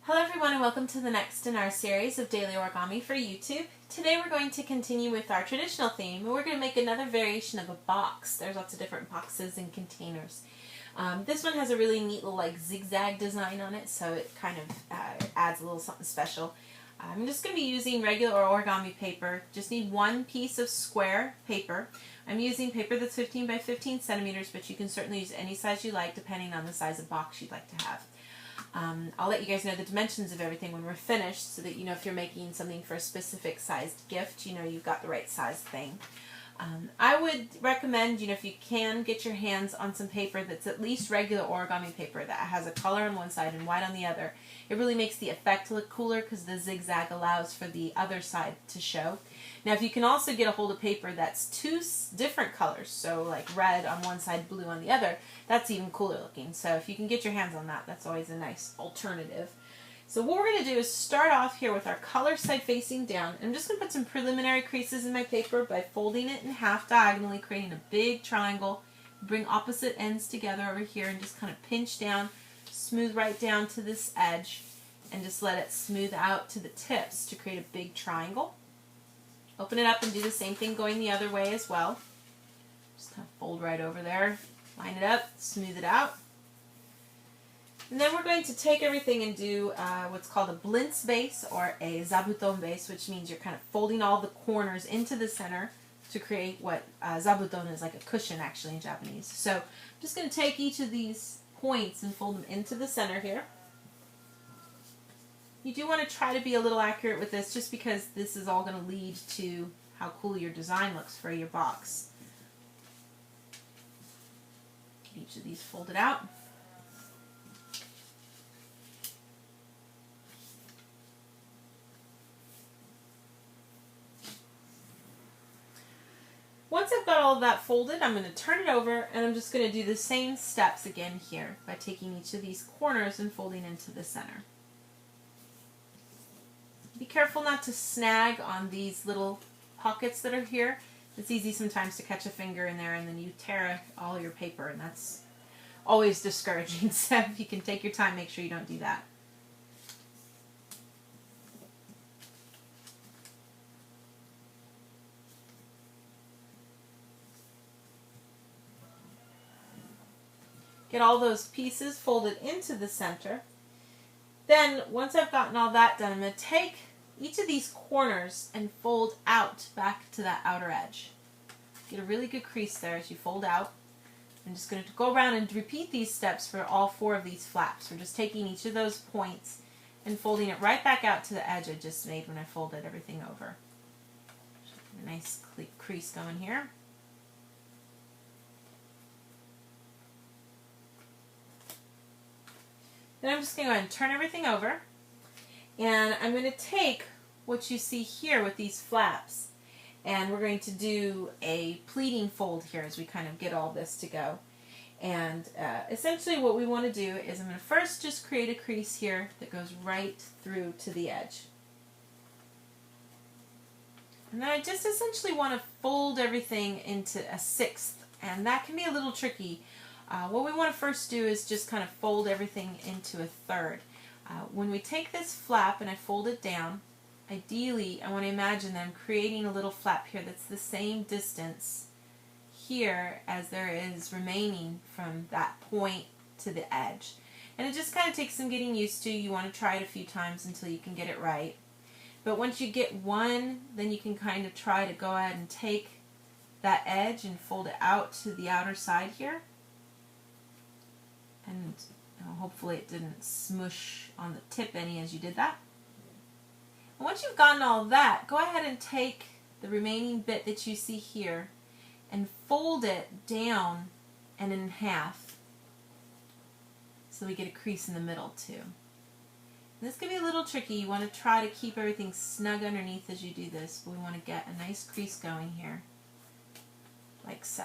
Hello everyone and welcome to the next in our series of daily origami for YouTube. Today we're going to continue with our traditional theme and we're going to make another variation of a box. There's lots of different boxes and containers. This one has a really neat little zigzag design on it, so it kind of adds a little something special. I'm just going to be using regular origami paper. Just need one piece of square paper. I'm using paper that's 15 by 15 centimeters, but you can certainly use any size you like depending on the size of box you'd like to have. I'll let you guys know the dimensions of everything when we're finished so that you know if you're making something for a specific sized gift, you know you've got the right size thing. I would recommend, if you can, get your hands on some paper that's at least regular origami paper that has a color on one side and white on the other. It really makes the effect look cooler because the zigzag allows for the other side to show. Now if you can also get a hold of paper that's two different colors, so like red on one side, blue on the other, that's even cooler looking. So if you can get your hands on that, that's always a nice alternative. So what we're going to do is start off here with our color side facing down. I'm just going to put some preliminary creases in my paper by folding it in half diagonally, creating a big triangle. Bring opposite ends together over here and just kind of pinch down, smooth right down to this edge, and just let it smooth out to the tips to create a big triangle. Open it up and do the same thing going the other way as well. Just kind of fold right over there, line it up, smooth it out. And then we're going to take everything and do what's called a blintz base or a zabuton base, which means you're kind of folding all the corners into the center to create what zabuton is, like a cushion actually in Japanese. So I'm just going to take each of these points and fold them into the center here. You do want to try to be a little accurate with this just because this is all going to lead to how cool your design looks for your box. Get each of these folded out. Once I've got all of that folded, I'm going to turn it over and I'm just going to do the same steps again here by taking each of these corners and folding into the center. Be careful not to snag on these little pockets that are here. It's easy sometimes to catch a finger in there and then you tear all your paper, and that's always discouraging. So if you can take your time, make sure you don't do that. Get all those pieces folded into the center. Then, once I've gotten all that done, I'm going to take each of these corners and fold out back to that outer edge. Get a really good crease there as you fold out. I'm just going to go around and repeat these steps for all four of these flaps. We're just taking each of those points and folding it right back out to the edge I just made when I folded everything over. A nice crease going here. Then I'm just going to go ahead and turn everything over, and I'm going to take what you see here with these flaps, and we're going to do a pleating fold here as we kind of get all this to go. And essentially what we want to do is I'm going to first just create a crease here that goes right through to the edge. And then I just essentially want to fold everything into a sixth, and that can be a little tricky. What we want to first do is just kind of fold everything into a third. When we take this flap and I fold it down, ideally I want to imagine that I'm creating a little flap here that's the same distance here as there is remaining from that point to the edge. And it just kind of takes some getting used to. You want to try it a few times until you can get it right. But once you get one, then you can kind of try to go ahead and take that edge and fold it out to the outer side here. And hopefully it didn't smush on the tip any as you did that. And once you've gotten all that, go ahead and take the remaining bit that you see here and fold it down and in half so we get a crease in the middle too. And this can be a little tricky. You want to try to keep everything snug underneath as you do this, but we want to get a nice crease going here, like so.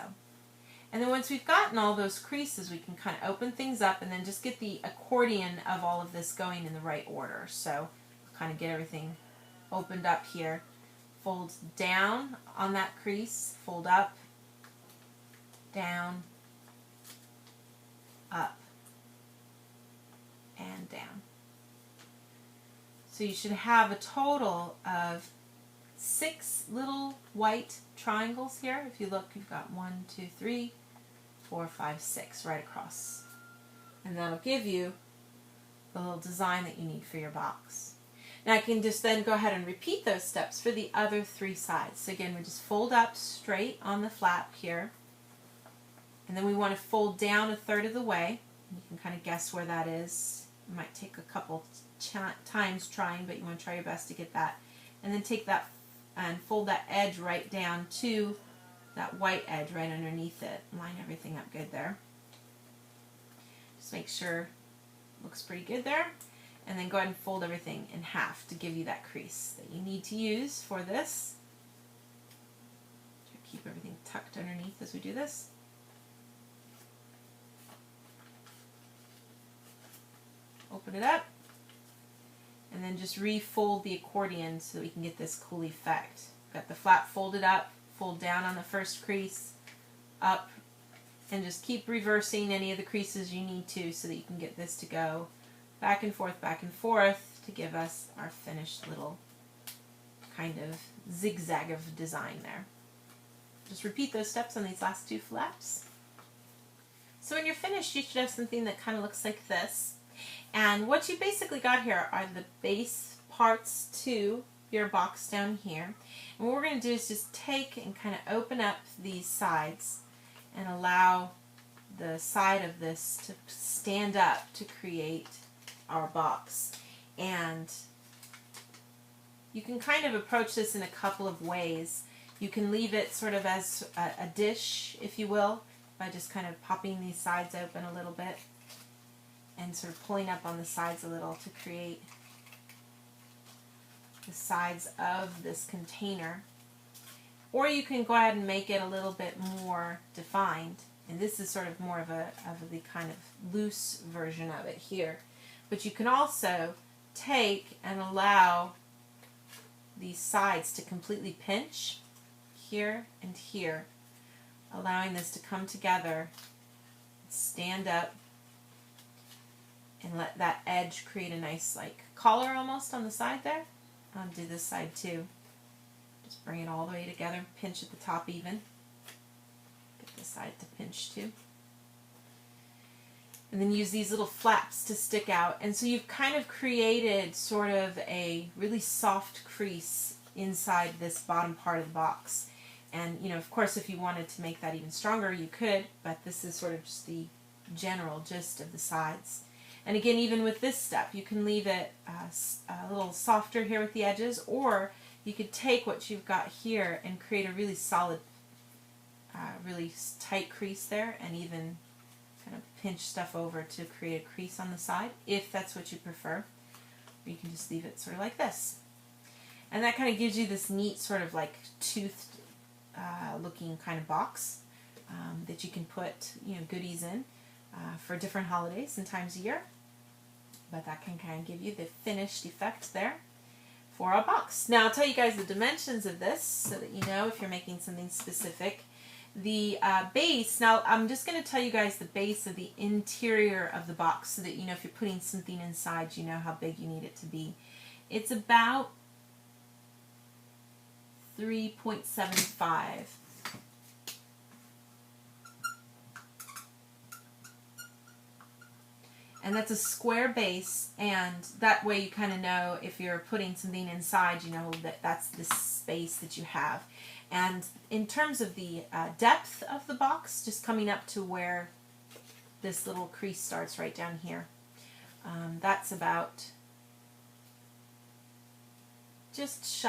And then once we've gotten all those creases, we can kind of open things up and then just get the accordion of all of this going in the right order. So kind of get everything opened up here. Fold down on that crease, fold up, down, up, and down. So you should have a total of 6 little white triangles here. If you look, you've got 1, 2, 3, 4, 5, 6 right across. And that'll give you the little design that you need for your box. Now I can just then go ahead and repeat those steps for the other 3 sides. So again, we just fold up straight on the flap here. And then we want to fold down 1/3 of the way. You can kind of guess where that is. It might take a couple times trying, but you want to try your best to get that. And then take that and fold that edge right down to that white edge right underneath it. Line everything up good there. Just make sure it looks pretty good there. And then go ahead and fold everything in half to give you that crease that you need to use for this. Try to keep everything tucked underneath as we do this. Open it up, and then just refold the accordion so that we can get this cool effect. Got the flap folded up, fold down on the first crease, up, and just keep reversing any of the creases you need to so that you can get this to go back and forth to give us our finished little kind of zigzag of design there. Just repeat those steps on these last 2 flaps. So when you're finished, you should have something that kind of looks like this. And what you basically got here are the base parts to your box down here. And what we're going to do is just take and kind of open up these sides and allow the side of this to stand up to create our box. And you can kind of approach this in a couple of ways. You can leave it sort of as a dish, if you will, by just kind of popping these sides open a little bit and sort of pulling up on the sides a little to create the sides of this container. Or you can go ahead and make it a little bit more defined. And this is sort of more of the kind of loose version of it here. But you can also take and allow these sides to completely pinch here and here, allowing this to come together, stand up, and let that edge create a nice like collar almost on the side there. I'll do this side too. Just bring it all the way together, pinch at the top even. Get this side to pinch too. And then use these little flaps to stick out. And so you've kind of created sort of a really soft crease inside this bottom part of the box. And, you know, of course, if you wanted to make that even stronger, you could, but this is sort of just the general gist of the sides. And again, even with this step, you can leave it a little softer here with the edges, or you could take what you've got here and create a really solid, really tight crease there, and even kind of pinch stuff over to create a crease on the side, if that's what you prefer. Or you can just leave it sort of like this. And that kind of gives you this neat sort of like toothed looking kind of box that you can put, you know, goodies in for different holidays and times of year. But that can kind of give you the finished effect there for our box. Now I'll tell you guys the dimensions of this so that you know if you're making something specific. The base, now I'm just going to tell you guys the base of the interior of the box so that you know if you're putting something inside, you know how big you need it to be. It's about 3.75. And that's a square base, and that way you kind of know if you're putting something inside, you know that that's the space that you have. And in terms of the depth of the box, just coming up to where this little crease starts right down here, that's about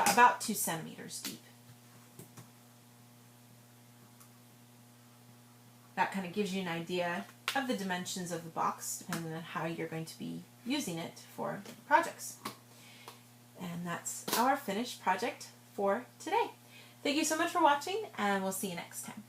about 2 centimeters deep. That kind of gives you an idea of the dimensions of the box, depending on how you're going to be using it for projects. And that's our finished project for today. Thank you so much for watching, and we'll see you next time.